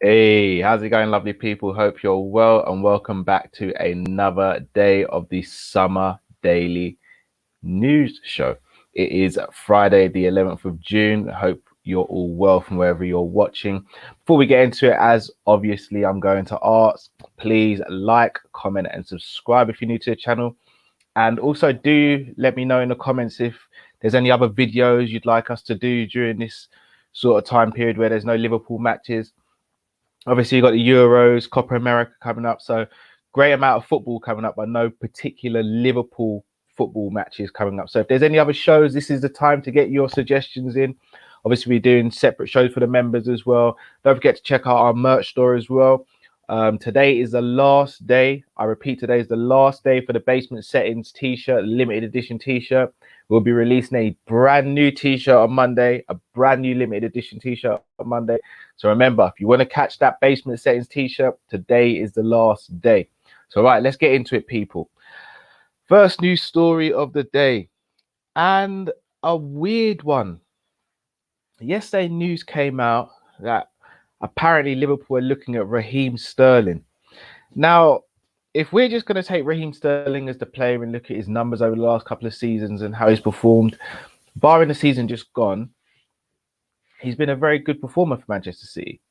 Hey, how's it going, lovely people? Hope you're well and welcome back to another day of the Summer Daily News Show. It is Friday, the 11th of June. Hope you're all well from wherever you're watching. Before we get into it, as obviously I'm going to ask, please like, comment, and subscribe if you're new to the channel. And also do let me know in the comments if there's any other videos you'd like us to do during this sort of time period where there's no Liverpool matches. Obviously, you've got the Euros, Copa America coming up. So great amount of football coming up, but no particular Liverpool football matches coming up. So if there's any other shows, this is the time to get your suggestions in. Obviously, we're doing separate shows for the members as well. Don't forget to check out our merch store as well. Today is the last day. I repeat, today is the last day for the Basement Settings t-shirt, limited edition t-shirt. We'll be releasing a brand new t-shirt on Monday, a brand new limited edition t-shirt on Monday. So remember, if you want to catch that Basement Settings t-shirt, today is the last day. So right, let's get into it, people. First news story of the day, and a weird one. Yesterday, news came out that apparently Liverpool are looking at Raheem Sterling. Now, if we're just going to take Raheem Sterling as the player and look at his numbers over the last couple of seasons and how he's performed, barring the season just gone, he's been a very good performer for Manchester City.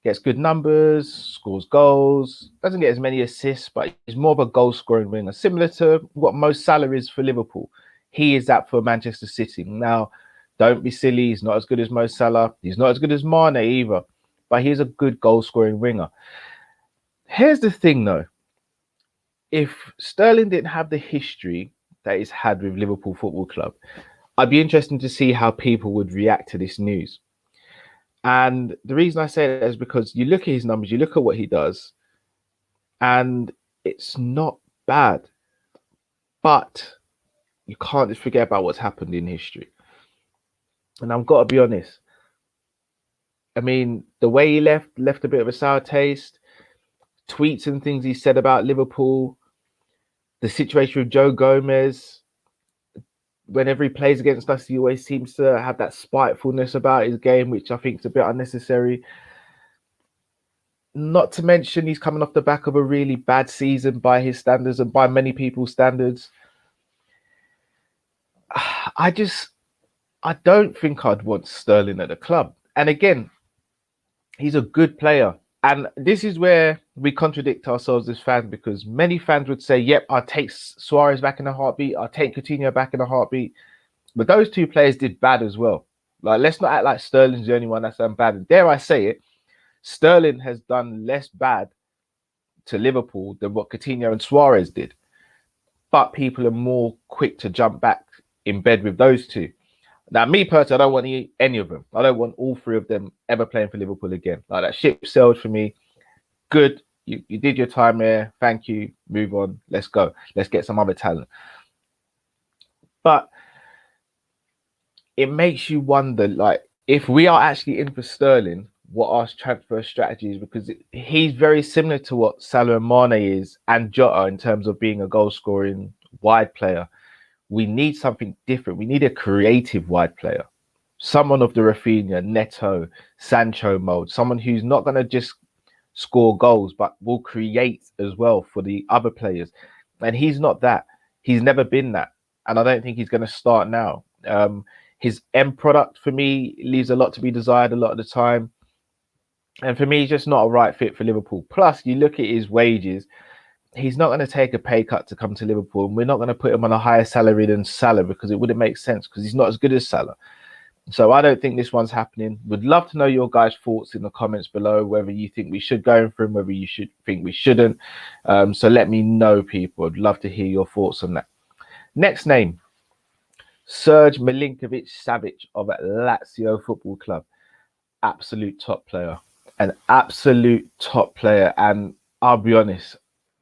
Gets good numbers, scores goals, doesn't get as many assists, but he's more of a goal-scoring winger, similar to what Mo Salah is for Liverpool. He is that for Manchester City. Now, don't be silly. He's not as good as Mo Salah. He's not as good as Mane either, but he's a good goal-scoring winger. Here's the thing, though. If Sterling didn't have the history that he's had with Liverpool Football Club, I'd be interested to see how people would react to this news. And the reason I say that is because you look at his numbers, you look at what he does, and it's not bad. But you can't just forget about what's happened in history. And I've got to be honest. I mean, the way he left a bit of a sour taste. Tweets and things he said about Liverpool. The situation with Joe Gomez. Whenever he plays against us, he always seems to have that spitefulness about his game, which I think is a bit unnecessary. Not to mention, he's coming off the back of a really bad season by his standards and by many people's standards. I don't think I'd want Sterling at the club. And again, he's a good player. And this is where we contradict ourselves as fans, because many fans would say, yep, I'll take Suarez back in a heartbeat. I'll take Coutinho back in a heartbeat. But those two players did bad as well. Like, let's not act like Sterling's the only one that's done bad. And dare I say it, Sterling has done less bad to Liverpool than what Coutinho and Suarez did. But people are more quick to jump back in bed with those two. Now, me personally, I don't want any of them. I don't want all three of them ever playing for Liverpool again. Like, that ship sailed for me. Good. You did your time there. Thank you. Move on. Let's go. Let's get some other talent. But it makes you wonder, like, if we are actually in for Sterling, what our transfer strategy is, because he's very similar to what Salah and Mane is and Jota in terms of being a goal-scoring wide player. We need something different. We need a creative wide player. Someone of the Rafinha, Neto, Sancho mode. Someone who's not going to just score goals, but will create as well for the other players. And he's not that. He's never been that. And I don't think he's going to start now. His end product, for me, leaves a lot to be desired a lot of the time. And for me, he's just not a right fit for Liverpool. Plus, you look at his wages. He's not going to take a pay cut to come to Liverpool. And we're not going to put him on a higher salary than Salah, because it wouldn't make sense, because he's not as good as Salah. So I don't think this one's happening. Would love to know your guys' thoughts in the comments below, whether you think we should go in for him, whether you should think we shouldn't. So let me know, people. I'd love to hear your thoughts on that. Next name, Serge Milinkovic-Savic of Lazio Football Club. Absolute top player. An absolute top player. And I'll be honest,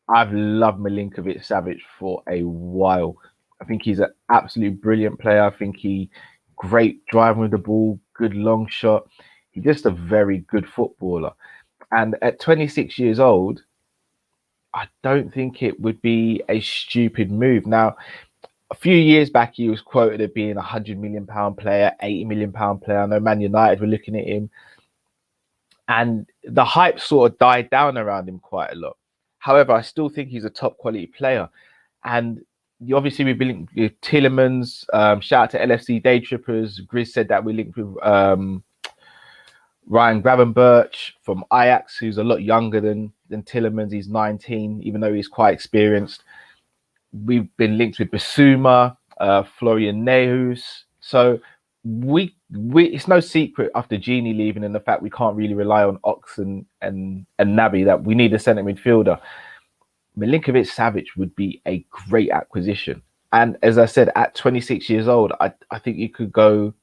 I've loved Milinkovic-Savic for a while. I think he's an absolute brilliant player. I think great driving with the ball, good long shot. He's just a very good footballer. And at 26 years old, I don't think it would be a stupid move. Now, a few years back, he was quoted as being a £100 million player, £80 million player. I know Man United were looking at him. And the hype sort of died down around him quite a lot. However, I still think he's a top quality player. And obviously, we've been linked with Tielemans. Shout out to LFC Day Trippers. Grizz said that we linked with Ryan Gravenberch from Ajax, who's a lot younger than Tielemans. He's 19, even though he's quite experienced. We've been linked with Basuma, Florian Nehus. So we it's no secret after Genie leaving and the fact we can't really rely on Ox and Naby that we need a centre midfielder. Milinkovic-Savic would be a great acquisition. And as I said, at 26 years old, I think you could go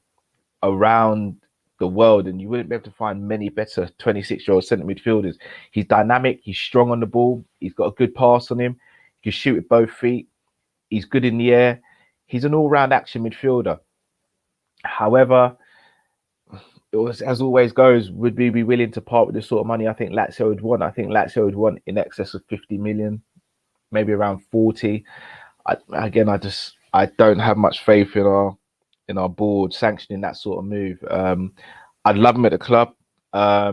around the world and you wouldn't be able to find many better 26-year-old centre midfielders. He's dynamic, he's strong on the ball, he's got a good pass on him, he can shoot with both feet, he's good in the air, he's an all-round action midfielder. However, it was, as always goes, would we be willing to part with the sort of money I think Lazio would want? I think Lazio would want in excess of 50 million, maybe around 40. I don't have much faith in our board sanctioning that sort of move. I'd love him at the club. I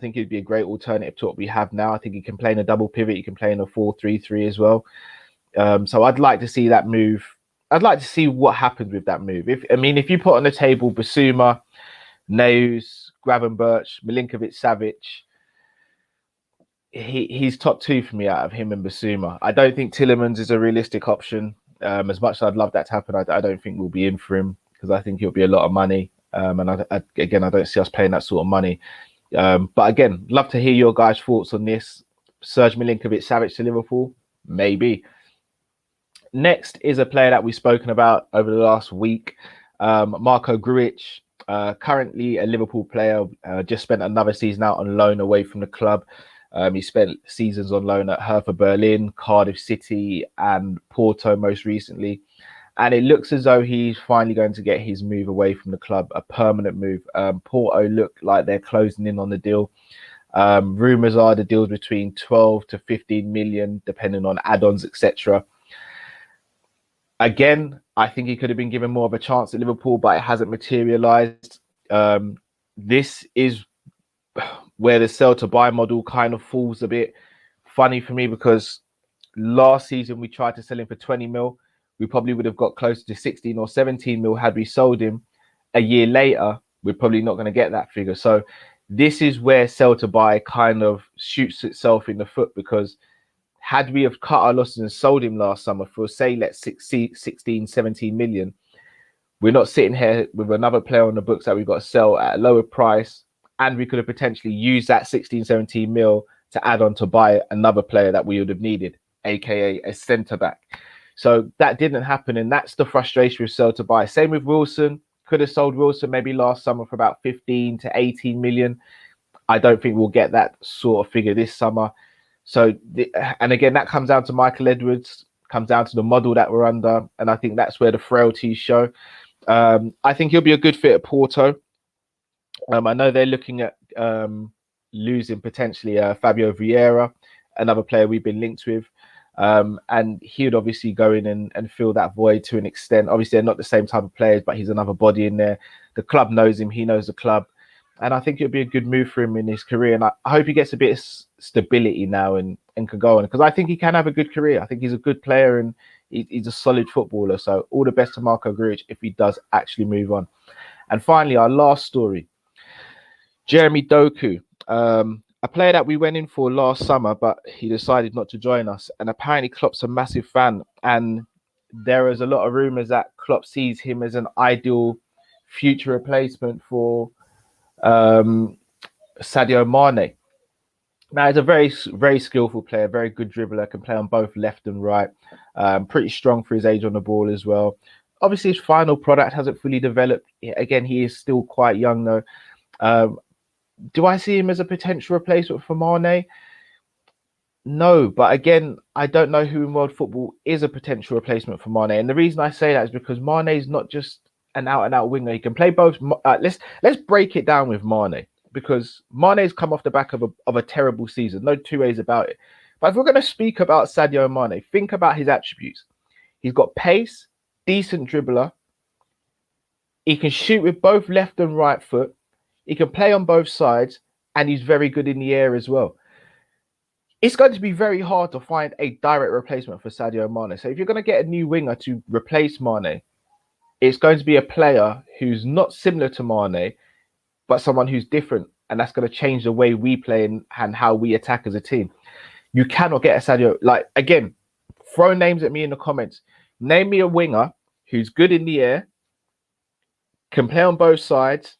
think he'd be a great alternative to what we have now. I think he can play in a double pivot. He can play in a 4-3-3 as well. So I'd like to see that move. I'd like to see what happens with that move. If you put on the table Basuma, Neus, Gravenberch, Milinkovic-Savic, he's top two for me out of him and Basuma. I don't think Tielemans is a realistic option. As much as I'd love that to happen, I don't think we'll be in for him because I think he'll be a lot of money. And I don't see us paying that sort of money. But again, love to hear your guys' thoughts on this. Serge Milinkovic-Savic to Liverpool? Maybe. Next is a player that we've spoken about over the last week, Marko Grujic, currently a Liverpool player, just spent another season out on loan away from the club. He spent seasons on loan at Hertha Berlin, Cardiff City and Porto most recently. And it looks as though he's finally going to get his move away from the club, a permanent move. Porto look like they're closing in on the deal. Rumours are the deal's between 12 to 15 million, depending on add-ons, etc. Again, I think he could have been given more of a chance at Liverpool, but it hasn't materialised. This is where the sell to buy model kind of falls a bit funny for me because last season we tried to sell him for 20 mil. We probably would have got closer to 16 or 17 mil had we sold him. A year later, we're probably not going to get that figure. So this is where sell to buy kind of shoots itself in the foot because had we have cut our losses and sold him last summer for, say, let's 16, 17 million, we're not sitting here with another player on the books that we've got to sell at a lower price. And we could have potentially used that 16, 17 mil to add on to buy another player that we would have needed, aka a centre back. So that didn't happen. And that's the frustration with sell to buy. Same with Wilson. Could have sold Wilson maybe last summer for about 15 to 18 million. I don't think we'll get that sort of figure this summer. So, and again, that comes down to Michael Edwards, comes down to the model that we're under. And I think that's where the frailties show. I think he'll be a good fit at Porto. I know they're looking at losing potentially Fabio Vieira, another player we've been linked with. And he would obviously go in and fill that void to an extent. Obviously, they're not the same type of players, but he's another body in there. The club knows him. He knows the club. And I think it'll be a good move for him in his career. And I hope he gets a bit of stability now and can go on. Because I think he can have a good career. I think he's a good player and he's a solid footballer. So all the best to Marko Grujic if he does actually move on. And finally, our last story. Jeremy Doku. A player that we went in for last summer, but he decided not to join us. And apparently Klopp's a massive fan. And there is a lot of rumours that Klopp sees him as an ideal future replacement for Sadio Mane. Now, he's a very, very skillful player, very good dribbler, can play on both left and right. Pretty strong for his age on the ball as well. Obviously, his final product hasn't fully developed. Again, he is still quite young, though. Do I see him as a potential replacement for Mane? No, but again, I don't know who in world football is a potential replacement for Mane. And the reason I say that is because Mane is not just an out-and-out winger. He can play both. Let's break it down with Mane, because Mane's come off the back of a terrible season. No two ways about it. But if we're going to speak about Sadio Mane, think about his attributes. He's got pace, decent dribbler. He can shoot with both left and right foot. He can play on both sides, and he's very good in the air as well. It's going to be very hard to find a direct replacement for Sadio Mane. So if you're going to get a new winger to replace Mane, it's going to be a player who's not similar to Mane, but someone who's different. And that's going to change the way we play and how we attack as a team. You cannot get a Sadio. Like, again, throw names at me in the comments. Name me a winger who's good in the air, can play on both sides,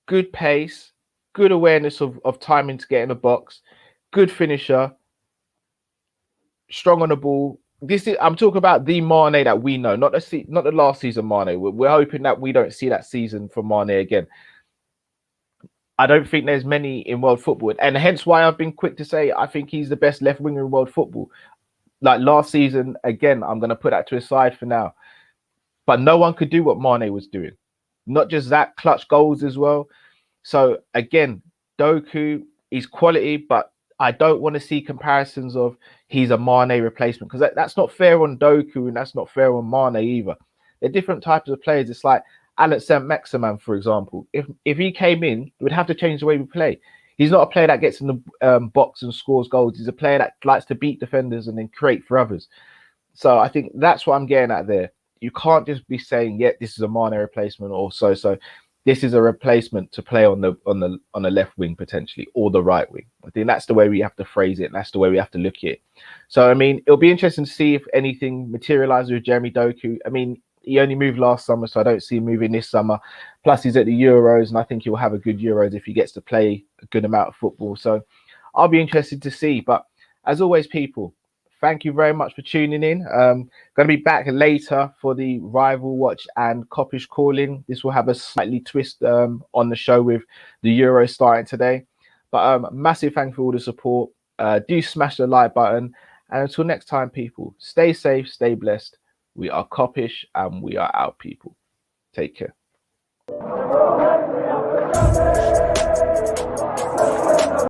good pace, good awareness of timing to get in the box, good finisher, strong on the ball. I'm talking about the Mane that we know, not the last season Mane. We're hoping that we don't see that season from Mane again. I don't think there's many in world football, and hence why I've been quick to say I think he's the best left winger in world football. Like last season, again, I'm going to put that to a side for now. But no one could do what Mane was doing. Not just that, clutch goals as well. So again, Doku is quality, but I don't want to see comparisons of he's a Mane replacement, because that's not fair on Doku and that's not fair on Mane either. They're different types of players. It's like Alex Saint-Maximin, for example. If he came in, we'd have to change the way we play. He's not a player that gets in the box and scores goals. He's a player that likes to beat defenders and then create for others. So I think that's what I'm getting at there. You can't just be saying, yeah, this is a Mane replacement or so. This is a replacement to play on the left wing potentially, or the right wing. I think that's the way we have to phrase it, and that's the way we have to look at it. So I mean, it'll be interesting to see if anything materializes with Jeremy Doku. I mean, he only moved last summer, so I don't see him moving this summer. Plus, he's at the Euros, and I think he'll have a good Euros if he gets to play a good amount of football. So I'll be interested to see. But as always, people, thank you very much for tuning in. Going to be back later for the Rival Watch and Kopish calling. This will have a slightly twist on the show with the Euros starting today. But massive thank you for all the support. Do smash the like button. And until next time, people, stay safe, stay blessed. We are Kop-Ish and we are out, people. Take care.